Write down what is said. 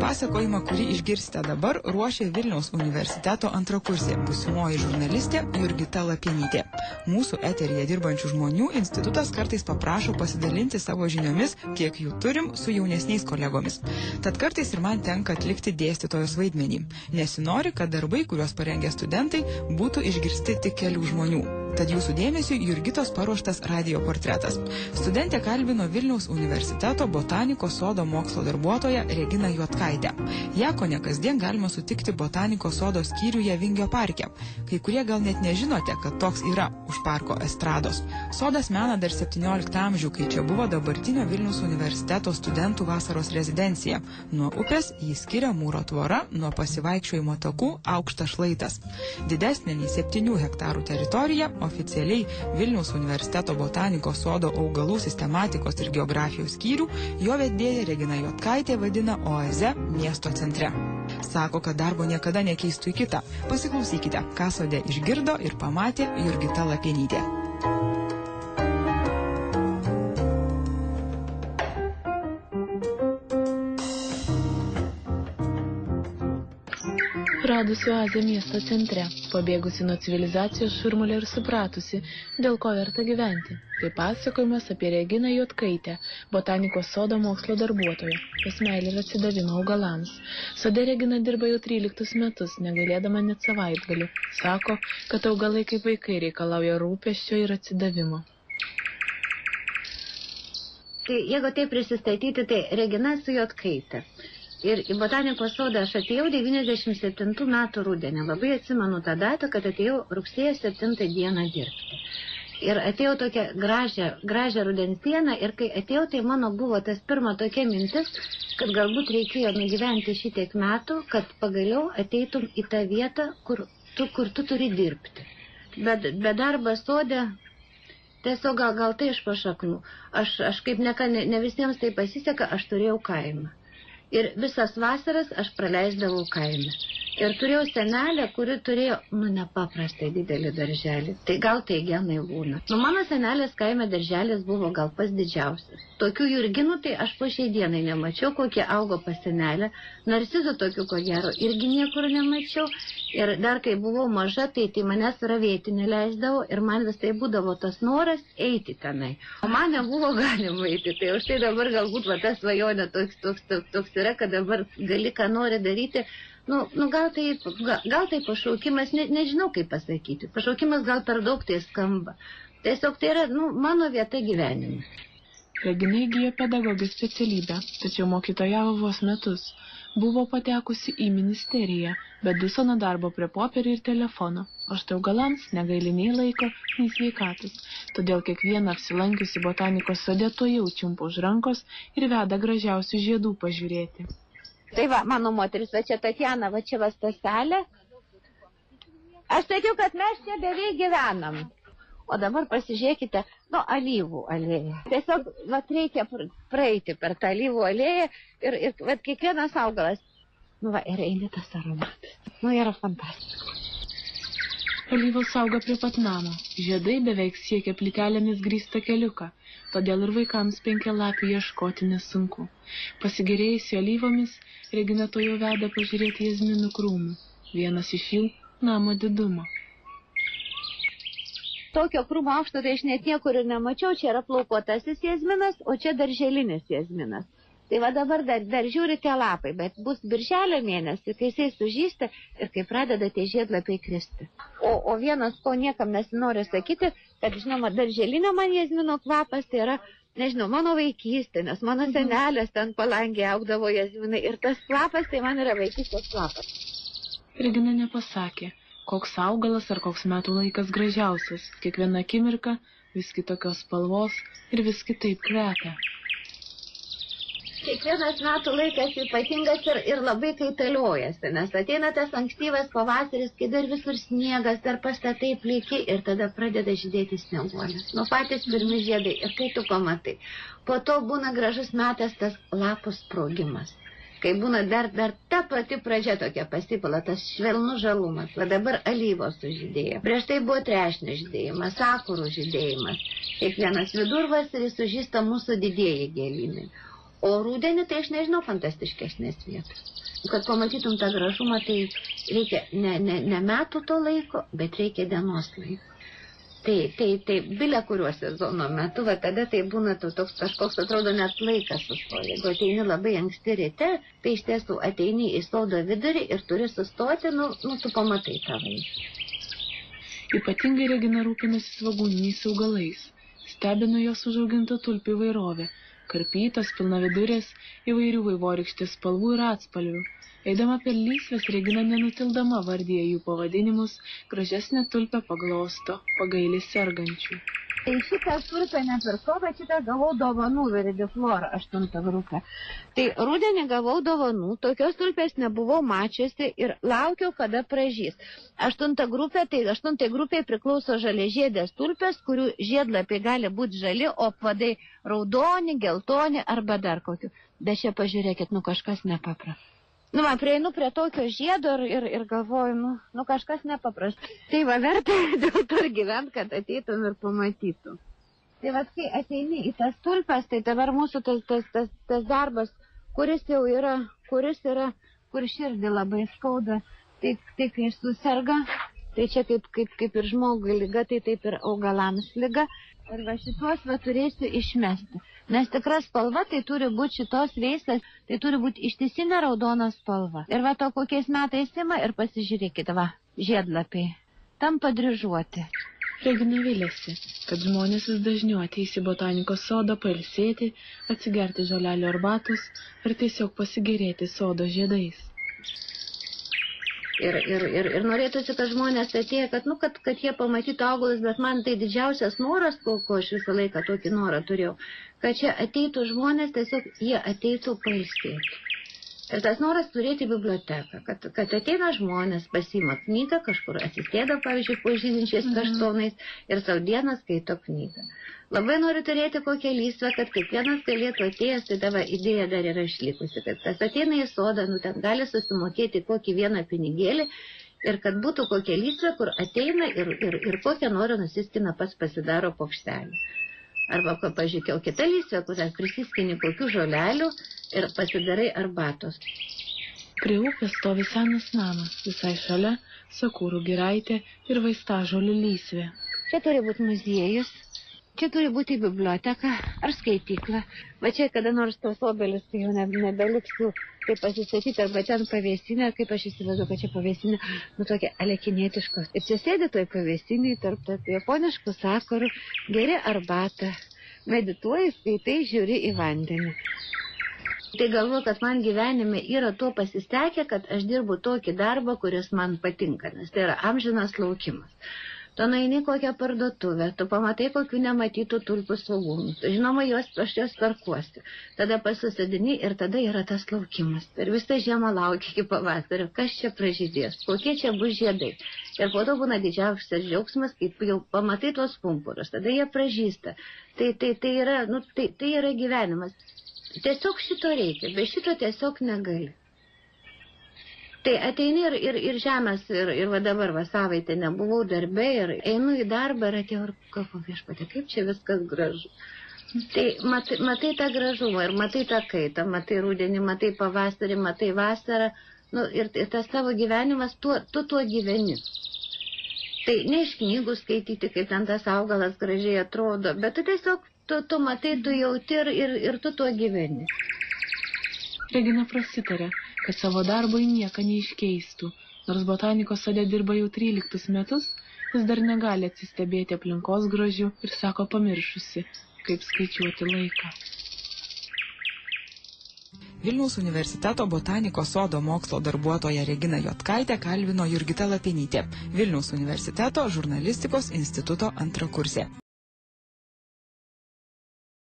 Pasakojimą, kurį išgirsite dabar, ruošia Vilniaus universiteto antrakursė, būsimoji žurnalistė Jurgita Lapienytė. Mūsų eteryje dirbančių žmonių institutas kartais paprašo pasidalinti savo žiniomis, kiek jų turim, su jaunesniais kolegomis. Tad kartais ir man tenka atlikti dėstytojos vaidmenį. Nesinori, kad darbai, kuriuos parengė studentai, būtų išgirsti tik kelių žmonių. Tad jūsų dėmesiu Jurgitos paruoštas radijo portretas. Studentė kalbino Vilniaus universiteto botanikos sodo mokslo darbuotoją Reginą Juodkaitę. Ją kone kasdien galima sutikti botanikos sodo skyriuje Vingio parke. Kai kurie gal net nežinote, kad toks yra už parko estrados. Sodas mena dar 17 amžių, kai čia buvo dabartinio Vilniaus universiteto studentų vasaros rezidencija. Nuo upės jį skiria mūro tvora, nuo pasivaikščiojimo takų aukštas šlaitas. Didesnė nei 7 hektarų teritorija oficialiai Vilniaus universiteto botanikos sodo augalų sistematikos ir geografijos skyrių jo vedėja Regina Juodkaitė vadina oaze miesto centre. Sako, kad darbo niekada nekeistų į kitą. Pasiklausykite, ką sode išgirdo ir pamatė Jurgita Lapienytė. Radusi oazę miesto centre, pabėgusi nuo civilizacijos šurmulio ir supratusi, dėl ko verta gyventi. Tai pasakojimas apie Reginą Juodkaitę, botanikos sodo mokslo darbuotoją, jos meilę ir atsidavimą augalams. Sode Regina dirba jau 13 metus, negalėdama net savaitgalių. Sako, kad augalai kaip vaikai reikalauja rūpesčio ir atsidavimo. Tai jeigu tai prisistatyti, tai Regina su Juodkaitė. Ir į botanikos sodą aš atėjau 97 metų rudenį. Labai atsimenu tą datą, kad atėjau rugsėjo 7 dieną dirbti. Ir atėjau tokią gražią rudens dieną ir kai atėjau, tai mano buvo tas pirma tokia mintis, kad galbūt reikėjo nugyventi šitiek metų, kad pagaliau ateitum į tą vietą, kur tu turi dirbti. Bet darbas sode, tiesiog gal tai iš pašaknų. Aš kaip ne visiems tai pasiseka, aš turėjau kaimą. Ir visas vasaras aš praleisdavau kaime. Ir turėjau senelę, kuri turėjo, nepaprastai didelį darželį. Tai gal tai genai būna. Mano senelės kaime darželis buvo gal pas didžiausias. Tokių jurginų tai aš po šiai dienai nemačiau, kokie augo pas senelę. Narcizų tokių, ko gero, irgi niekur nemačiau. Ir dar kai buvau maža, tai manęs ravėti neleisdavo ir man vis tai būdavo tas noras eiti tenai. O man nebuvo galima eiti. Tai už tai dabar galbūt ta svajonė toks yra, kad dabar gali ką nori daryti. Gal tai pašaukimas, nežinau kaip pasakyti. Pašaukimas gal per daug tai skamba. Tiesiog tai yra, mano vieta gyvenime. Regina įgijo pedagogijos specialybę, tačiau mokytojavo vos metus. Buvo patekusi į ministeriją, bet duso nuo darbo prie popierių ir telefono. O štai augalams negaili nei laiko, nei sveikatos. Todėl kiekvieną apsilankiusi botanikos sode to jau čiumpa už rankos ir veda gražiausių žiedų pažiūrėti. Tai va, mano moteris, va čia Tatjana, va čia va staselė. Aš sakiau, kad mes čia beveik gyvenam. O dabar pasižiūrėkite, alyvų alėja. Tiesiog, reikia praeiti per tą alyvų alėją ir kiekvienas augalas. Ir eini tas aromatas. Yra fantastika. Alyvos auga prie pat namo. Žiedai beveik siekia plytelėmis grįstą keliuką. Todėl ir vaikams penkialapių ieškoti nesunku. Pasigėrėjusi alyvomis, Regina tuojau veda pažiūrėti jazminų krūmų. Vienas iš jų namo didumo. Tokio krūmo aukšto tai aš net niekur ir nemačiau. Čia yra plaukuotasis jazminas, o čia darželinis jazminas. Tai va dabar dar žiūri tie lapai, bet bus birželio mėnesį, kai jisai sužysta ir kai pradeda tie žiedlapiai kristi. O vienas, ko niekam nesinori sakyti, kad, žinoma, darželinio man jazmino kvapas tai yra, nežinau, mano vaikystė, nes mano senelės ten palangė augdavo jazminai ir tas kvapas tai man yra vaikystės kvapas. Regina nepasakė, koks augalas ar koks metų laikas gražiausias. Kiekviena akimirka vis kitokios spalvos ir vis kitaip kvepia. Kiekvienas metų laikas ypatingas ir labai kaitaliojasi, nes ateina tas ankstyvas pavasaris, kai dar visur sniegas, dar pastatai pliki ir tada pradeda žydėti snieguolės. Patys pirmi žiedai ir kai tu pamatai. Po to būna gražus metas tas lapų sprogimas. Kai būna dar ta pati pradžia tokia pasipala, tas švelnus žalumas. Va dabar alyvos sužydėjo. Prieš tai buvo trešnių žydėjimas, sakurų žydėjimas. Kiekvienas vidurvasaris sužysta mūsų didieji gėlynai. O rudenį tai aš nežinau fantastiškesnės vietos. Kad pamatytum tą gražumą, tai reikia ne metų to laiko, bet reikia dienos laiko. Tai bilia kuriuo sezono metu, va tada tai būna toks kažkoks, atrodo, net laikas sustoja. Jeigu ateini labai anksti ryte, tai iš tiesų ateini į sodo vidurį ir turi sustoti, tu pamatai tą vaizdą. Ypatingai Regina rūpinasi svogūniniais augalais. Stebina jos užauginta tulpių įvairovė, karpytos, pilnavidurės, įvairių vaivorykštės spalvų ir atspalvių. Eidama per lysves, Regina nenutildama vardija jų pavadinimus, gražesnę tulpę paglosto, pagaili sergančių. Tai šitą tulpę nepirkau, bet šitą gavau dovanų Veridiflora 8 grupę. Tai rudenį gavau dovanų, tokios tulpės nebuvau mačiusi ir laukiau, kada pražys. 8 grupė, tai 8 grupė priklauso žaliažiedės tulpės, kurių žiedlapiai gali būti žali, o padai raudoni, geltoni arba dar kokių. Bet čia pažiūrėkit, kažkas nepaprasta. Man prieinu prie tokio žiedo ir galvoju, kažkas nepaprasta. Tai va verta dėl to ir gyvent, kad ateitum ir pamatytum. Tai va, kai ateini į tas tulpes, tai dabar mūsų tas darbas, kur širdį labai skauda, tai kai suserga, tai čia kaip ir žmogui liga, tai taip ir augalams liga. Ir va šituos turėsiu išmesti. Nes tikra spalva tai turi būti šitos veislės, tai turi būti ištisinė raudona spalva. Ir va to kokiais metais ima ir pasižiūrėkite, va, žiedlapiai. Tampa dryžuoti. Regina viliasi, kad žmonės vis dažniau ateis į botanikos sodą pailsėti, atsigerti žolelių arbatos ar tiesiog pasigėrėti sodo žiedais. Ir norėtųsi, kad žmonės atėjo, kad jie pamatytų augalus, bet man tai didžiausias noras, ko aš visą laiką tokį norą turėjau, kad čia ateitų žmonės, tiesiog jie ateitų pailsėti. Ir tas noras turėti biblioteką, kad ateina žmonės, pasiima knygą, kažkur atsisėda, pavyzdžiui, po žydinčiais kaštonais ir sau dieną skaito knygą. Labai noriu turėti kokią lysvę, kad kiekvienas galėtų atėjęs, tai tavo idėja dar yra išlikusi, kad kas ateina į sodą, ten gali susimokėti kokį vieną pinigėlį ir kad būtų kokia lysvė, kur ateina ir kokią norą nusiskina pats pasidaro pokštelį. Arba, pažiūrėjau, kita lysvė, kur prisiskini kokių žolelių ir pasidarai arbatos. Prie upės stovi senas namas, visai šalia sakūrų giraitė ir vaistažolių lysvė. Čia turi būti muziejus. Čia turi būti biblioteka ar skaitykla. Va čia kada nors tos obelis, tai jau nebeliksiu kaip pasistatyti, arba ten pavėsinė, kaip aš įsivaizduoju, kad čia pavėsinė, tokia alekinietiškos. Ir čia sėdi toj pavėsiniai tarp japoniškų sakurų, geri arbatą, medituoji, skaitai, žiūri į vandenį. Tai galvoju, kad man gyvenime yra tuo pasistekę, kad aš dirbu tokį darbą, kuris man patinka, nes tai yra amžinas laukimas. Tu nueini kokią parduotuvę, tu pamatai kokių nematytų tulpių svogūnų. Žinoma, aš juos perkuosiu. Tada pasisadini ir tada yra tas laukimas. Per visą žiemą laukia iki pavasario, kas čia pražydės, kokie čia bus žiedai. Ir po to būna didžiausias džiaugsmas, kai jau pamatai tuos pumpurus, tada jie pražysta. Tai yra gyvenimas. Tiesiog šito reikia, be šito tiesiog negali. Tai ateini ir žemės, ir va dabar savaitę nebuvau darbe, ir einu į darbą ir atėjau ir galvoju, viešpatie, kaip čia viskas gražu. Tai matai tą gražumą ir matai tą kaitą, matai rudenį, matai pavasarį, matai vasarą, ir tas tavo gyvenimas, tu tuo gyveni. Tai ne iš knygų skaityti, kaip ten tas augalas gražiai atrodo, bet tu tiesiog, tu matai, tu jauti ir tu tuo gyveni. Regina prasitarė, kad savo darbo į nieką neiškeistų. Nors botanikos sode dirba jau 13 metus, vis dar negali atsistebėti aplinkos grožiu ir sako pamiršusi, kaip skaičiuoti laiką. Vilniaus universiteto botanikos sodo mokslo darbuotoja Regina Jotkaitė kalbino Jurgita Lapienytė, Vilniaus universiteto žurnalistikos instituto antrakursė.